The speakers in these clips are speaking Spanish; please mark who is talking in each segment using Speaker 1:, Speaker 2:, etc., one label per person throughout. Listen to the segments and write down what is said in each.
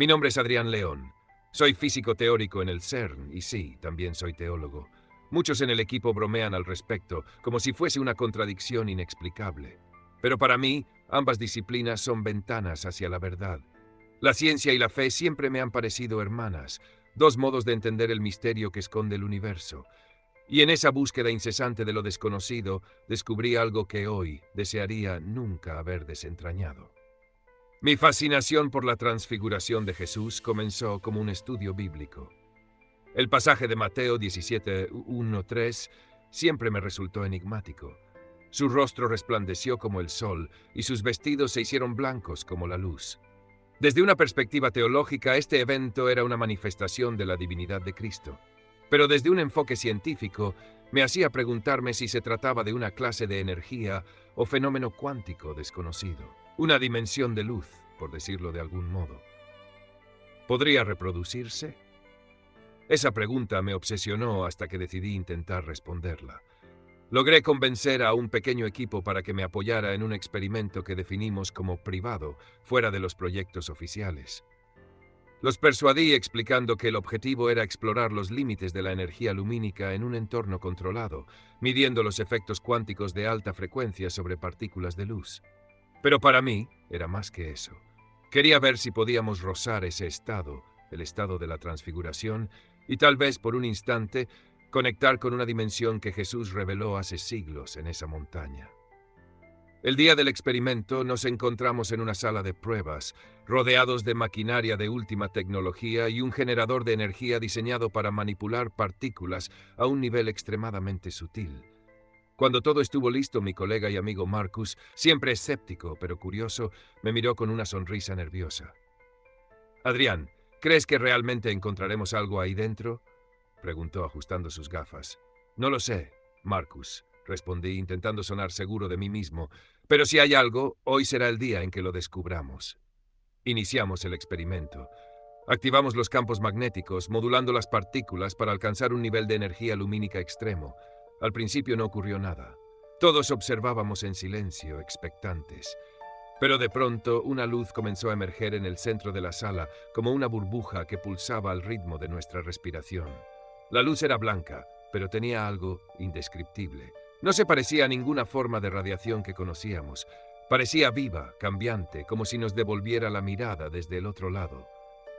Speaker 1: Mi nombre es Adrián León. Soy físico teórico en el CERN y sí, también soy teólogo. Muchos en el equipo bromean al respecto, como si fuese una contradicción inexplicable. Pero para mí, ambas disciplinas son ventanas hacia la verdad. La ciencia y la fe siempre me han parecido hermanas, dos modos de entender el misterio que esconde el universo. Y en esa búsqueda incesante de lo desconocido, descubrí algo que hoy desearía nunca haber desentrañado. Mi fascinación por la transfiguración de Jesús comenzó como un estudio bíblico. El pasaje de Mateo 17:1-3 siempre me resultó enigmático. Su rostro resplandeció como el sol y sus vestidos se hicieron blancos como la luz. Desde una perspectiva teológica, este evento era una manifestación de la divinidad de Cristo. Pero desde un enfoque científico, me hacía preguntarme si se trataba de una clase de energía o fenómeno cuántico desconocido. Una dimensión de luz, por decirlo de algún modo. ¿Podría reproducirse? Esa pregunta me obsesionó hasta que decidí intentar responderla. Logré convencer a un pequeño equipo para que me apoyara en un experimento que definimos como privado, fuera de los proyectos oficiales. Los persuadí explicando que el objetivo era explorar los límites de la energía lumínica en un entorno controlado, midiendo los efectos cuánticos de alta frecuencia sobre partículas de luz. Pero para mí era más que eso. Quería ver si podíamos rozar ese estado, el estado de la transfiguración, y tal vez por un instante conectar con una dimensión que Jesús reveló hace siglos en esa montaña. El día del experimento nos encontramos en una sala de pruebas, rodeados de maquinaria de última tecnología y un generador de energía diseñado para manipular partículas a un nivel extremadamente sutil. Cuando todo estuvo listo, mi colega y amigo Marcus, siempre escéptico pero curioso, me miró con una sonrisa nerviosa. «Adrián, ¿crees que realmente encontraremos algo ahí dentro?», preguntó ajustando sus gafas. «No lo sé, Marcus», respondí intentando sonar seguro de mí mismo, «pero si hay algo, hoy será el día en que lo descubramos». Iniciamos el experimento. Activamos los campos magnéticos, modulando las partículas para alcanzar un nivel de energía lumínica extremo. Al principio no ocurrió nada. Todos observábamos en silencio, expectantes. Pero de pronto una luz comenzó a emerger en el centro de la sala, como una burbuja que pulsaba al ritmo de nuestra respiración. La luz era blanca, pero tenía algo indescriptible. No se parecía a ninguna forma de radiación que conocíamos. Parecía viva, cambiante, como si nos devolviera la mirada desde el otro lado.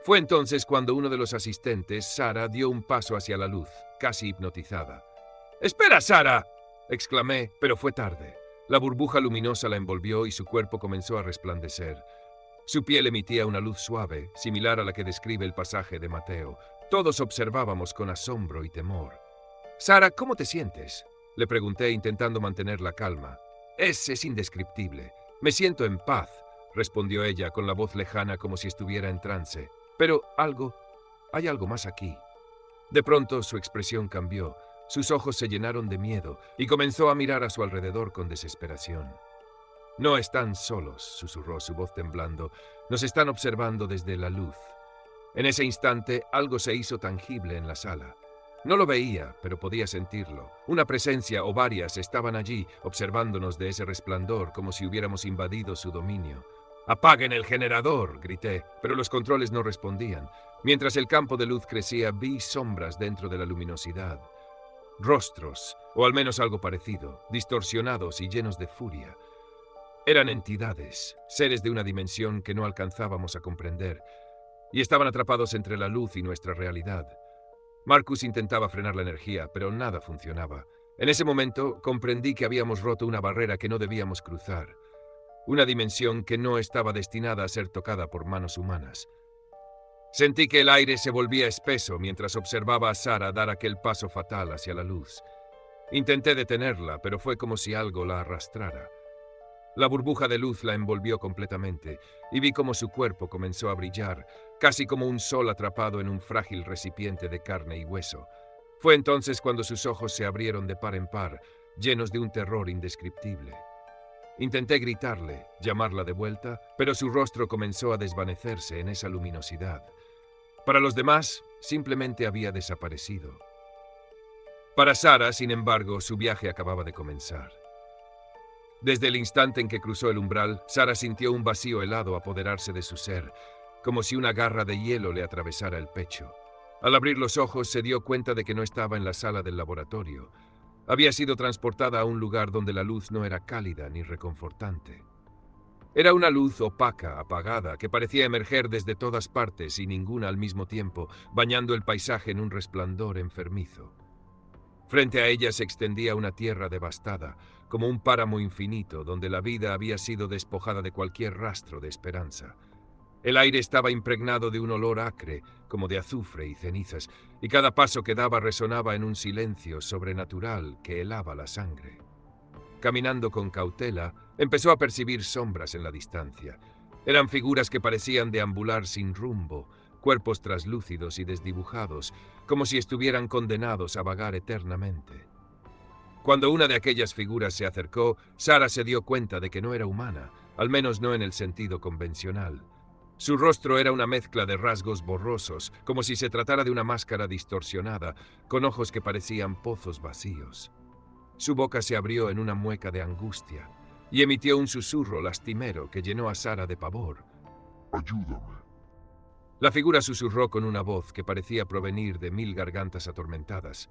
Speaker 1: Fue entonces cuando uno de los asistentes, Sara, dio un paso hacia la luz, casi hipnotizada. «¡Espera, Sara!», exclamé, pero fue tarde. La burbuja luminosa la envolvió y su cuerpo comenzó a resplandecer. Su piel emitía una luz suave, similar a la que describe el pasaje de Mateo. Todos observábamos con asombro y temor. «Sara, ¿cómo te sientes?», le pregunté intentando mantener la calma. Es indescriptible. «Me siento en paz», respondió ella con la voz lejana como si estuviera en trance. «Pero hay algo más aquí». De pronto su expresión cambió. Sus ojos se llenaron de miedo y comenzó a mirar a su alrededor con desesperación. «No están solos», susurró, su voz temblando. «Nos están observando desde la luz». En ese instante algo se hizo tangible en la sala. No lo veía, pero podía sentirlo. Una presencia o varias estaban allí, observándonos de ese resplandor, como si hubiéramos invadido su dominio. «¡Apaguen el generador!», grité, pero los controles no respondían. Mientras el campo de luz crecía, vi sombras dentro de la luminosidad. Rostros, o al menos algo parecido, distorsionados y llenos de furia. Eran entidades, seres de una dimensión que no alcanzábamos a comprender, y estaban atrapados entre la luz y nuestra realidad. Marcus intentaba frenar la energía, pero nada funcionaba. En ese momento comprendí que habíamos roto una barrera que no debíamos cruzar, una dimensión que no estaba destinada a ser tocada por manos humanas. Sentí que el aire se volvía espeso mientras observaba a Sara dar aquel paso fatal hacia la luz. Intenté detenerla, pero fue como si algo la arrastrara. La burbuja de luz la envolvió completamente y vi cómo su cuerpo comenzó a brillar, casi como un sol atrapado en un frágil recipiente de carne y hueso. Fue entonces cuando sus ojos se abrieron de par en par, llenos de un terror indescriptible. Intenté gritarle, llamarla de vuelta, pero su rostro comenzó a desvanecerse en esa luminosidad. Para los demás, simplemente había desaparecido. Para Sara, sin embargo, su viaje acababa de comenzar. Desde el instante en que cruzó el umbral, Sara sintió un vacío helado apoderarse de su ser. como si una garra de hielo le atravesara el pecho. Al abrir los ojos se dio cuenta de que no estaba en la sala del laboratorio. Había sido transportada a un lugar donde la luz no era cálida ni reconfortante. Era una luz opaca, apagada, que parecía emerger desde todas partes y ninguna al mismo tiempo, bañando el paisaje en un resplandor enfermizo. Frente a ella se extendía una tierra devastada, como un páramo infinito donde la vida había sido despojada de cualquier rastro de esperanza. El aire estaba impregnado de un olor acre, como de azufre y cenizas, y cada paso que daba resonaba en un silencio sobrenatural que helaba la sangre. Caminando con cautela, empezó a percibir sombras en la distancia. Eran figuras que parecían deambular sin rumbo, cuerpos traslúcidos y desdibujados, como si estuvieran condenados a vagar eternamente. Cuando una de aquellas figuras se acercó, Sara se dio cuenta de que no era humana, al menos no en el sentido convencional. Su rostro era una mezcla de rasgos borrosos, como si se tratara de una máscara distorsionada, con ojos que parecían pozos vacíos. Su boca se abrió en una mueca de angustia y emitió un susurro lastimero que llenó a Sara de pavor.
Speaker 2: Ayúdame.
Speaker 1: La figura susurró con una voz que parecía provenir de 1000 gargantas atormentadas.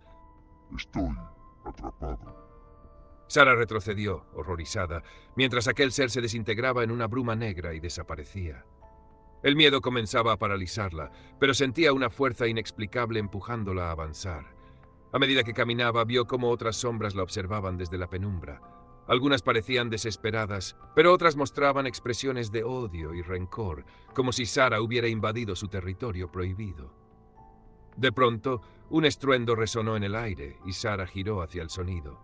Speaker 2: Estoy atrapado.
Speaker 1: Sara retrocedió, horrorizada, mientras aquel ser se desintegraba en una bruma negra y desaparecía. El miedo comenzaba a paralizarla, pero sentía una fuerza inexplicable empujándola a avanzar. A medida que caminaba, vio cómo otras sombras la observaban desde la penumbra. Algunas parecían desesperadas, pero otras mostraban expresiones de odio y rencor, como si Sara hubiera invadido su territorio prohibido. De pronto, un estruendo resonó en el aire y Sara giró hacia el sonido.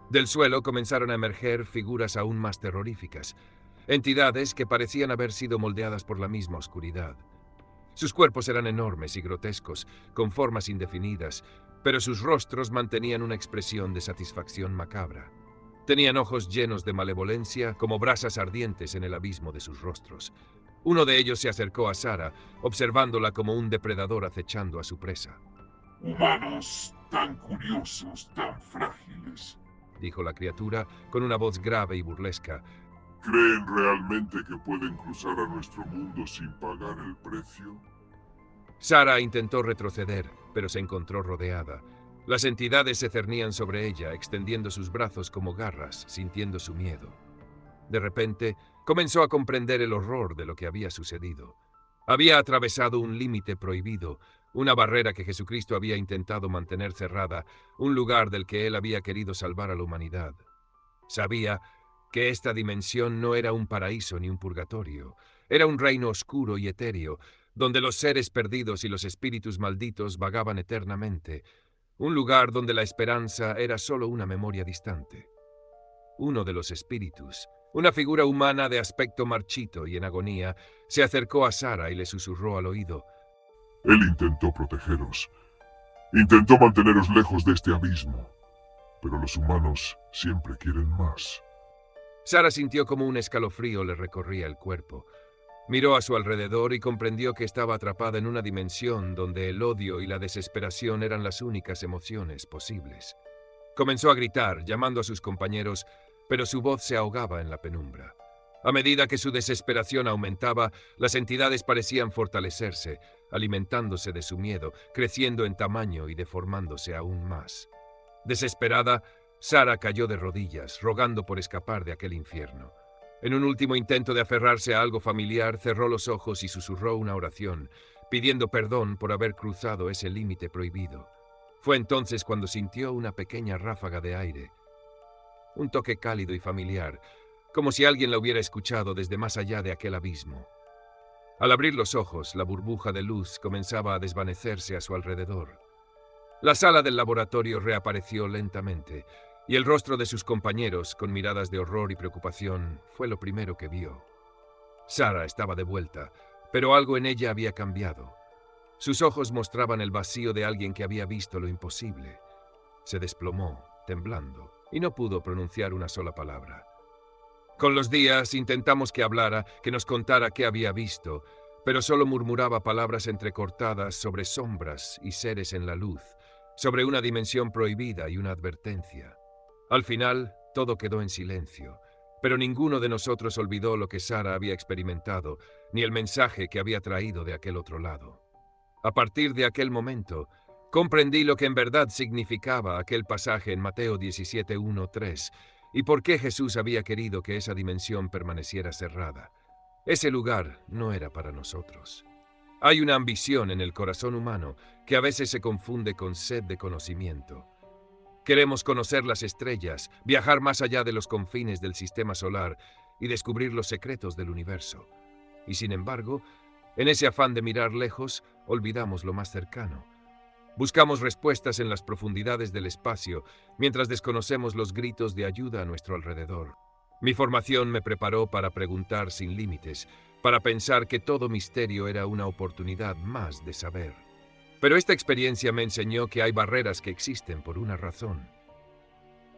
Speaker 1: Del suelo comenzaron a emerger figuras aún más terroríficas, entidades que parecían haber sido moldeadas por la misma oscuridad. Sus cuerpos eran enormes y grotescos, con formas indefinidas, pero sus rostros mantenían una expresión de satisfacción macabra. Tenían ojos llenos de malevolencia, como brasas ardientes en el abismo de sus rostros. Uno de ellos se acercó a Sara, observándola como un depredador acechando a su presa.
Speaker 2: Humanos tan curiosos, tan frágiles.
Speaker 1: Dijo la criatura con una voz grave y burlesca.
Speaker 2: ¿Creen realmente que pueden cruzar a nuestro mundo sin pagar el precio?
Speaker 1: Sara intentó retroceder, pero se encontró rodeada. Las entidades se cernían sobre ella, extendiendo sus brazos como garras, sintiendo su miedo. De repente, comenzó a comprender el horror de lo que había sucedido. Había atravesado un límite prohibido, una barrera que Jesucristo había intentado mantener cerrada, un lugar del que él había querido salvar a la humanidad. Sabía que esta dimensión no era un paraíso ni un purgatorio, era un reino oscuro y etéreo, donde los seres perdidos y los espíritus malditos vagaban eternamente, un lugar donde la esperanza era solo una memoria distante. Uno de los espíritus, una figura humana de aspecto marchito y en agonía, se acercó a Sara y le susurró al oído.
Speaker 2: Él intentó protegeros. Intentó manteneros lejos de este abismo. Pero los humanos siempre quieren más.
Speaker 1: Sara sintió como un escalofrío le recorría el cuerpo. Miró a su alrededor y comprendió que estaba atrapada en una dimensión donde el odio y la desesperación eran las únicas emociones posibles. Comenzó a gritar, llamando a sus compañeros, pero su voz se ahogaba en la penumbra. A medida que su desesperación aumentaba, las entidades parecían fortalecerse, alimentándose de su miedo, creciendo en tamaño y deformándose aún más. Desesperada, Sara cayó de rodillas, rogando por escapar de aquel infierno. En un último intento de aferrarse a algo familiar, cerró los ojos y susurró una oración, pidiendo perdón por haber cruzado ese límite prohibido. Fue entonces cuando sintió una pequeña ráfaga de aire, un toque cálido y familiar, como si alguien la hubiera escuchado desde más allá de aquel abismo. Al abrir los ojos, la burbuja de luz comenzaba a desvanecerse a su alrededor. La sala del laboratorio reapareció lentamente, y el rostro de sus compañeros, con miradas de horror y preocupación, fue lo primero que vio. Sara estaba de vuelta, pero algo en ella había cambiado. Sus ojos mostraban el vacío de alguien que había visto lo imposible. Se desplomó, temblando, y no pudo pronunciar una sola palabra. Con los días intentamos que hablara, que nos contara qué había visto, pero solo murmuraba palabras entrecortadas sobre sombras y seres en la luz, sobre una dimensión prohibida y una advertencia. Al final, todo quedó en silencio, pero ninguno de nosotros olvidó lo que Sara había experimentado, ni el mensaje que había traído de aquel otro lado. A partir de aquel momento, comprendí lo que en verdad significaba aquel pasaje en Mateo 17:1-3 y por qué Jesús había querido que esa dimensión permaneciera cerrada. Ese lugar no era para nosotros. Hay una ambición en el corazón humano que a veces se confunde con sed de conocimiento. Queremos conocer las estrellas, viajar más allá de los confines del sistema solar y descubrir los secretos del universo. Y sin embargo, en ese afán de mirar lejos, olvidamos lo más cercano. Buscamos respuestas en las profundidades del espacio, mientras desconocemos los gritos de ayuda a nuestro alrededor. Mi formación me preparó para preguntar sin límites, para pensar que todo misterio era una oportunidad más de saber. Pero esta experiencia me enseñó que hay barreras que existen por una razón.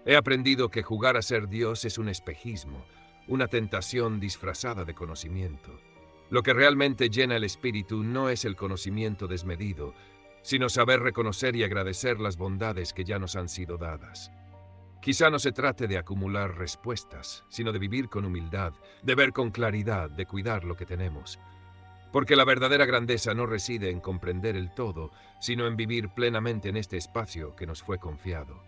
Speaker 1: He aprendido que jugar a ser Dios es un espejismo, una tentación disfrazada de conocimiento. Lo que realmente llena el espíritu no es el conocimiento desmedido, sino saber reconocer y agradecer las bondades que ya nos han sido dadas. Quizá no se trate de acumular respuestas, sino de vivir con humildad, de ver con claridad, de cuidar lo que tenemos. Porque la verdadera grandeza no reside en comprender el todo, sino en vivir plenamente en este espacio que nos fue confiado.